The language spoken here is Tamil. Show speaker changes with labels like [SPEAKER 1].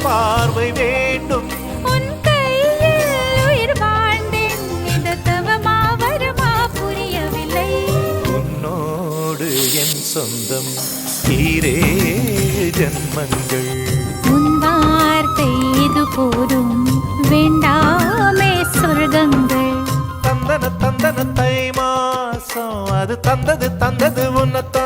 [SPEAKER 1] பார்வை வேண்டும்.
[SPEAKER 2] உன் கையில் உயிர் வாழ்ந்தேன், இந்த தவமா வருமா புரியவில்லை.
[SPEAKER 1] உன்னோடு என் சொந்தம் ஈரே ஜன்மங்கள்.
[SPEAKER 2] உன் வார்த்தை இது போதும், வேண்டாமே சொர்க்கங்கள்.
[SPEAKER 1] தந்தன தந்தன தை மாசம் அது தந்தது உன்னத்தான்.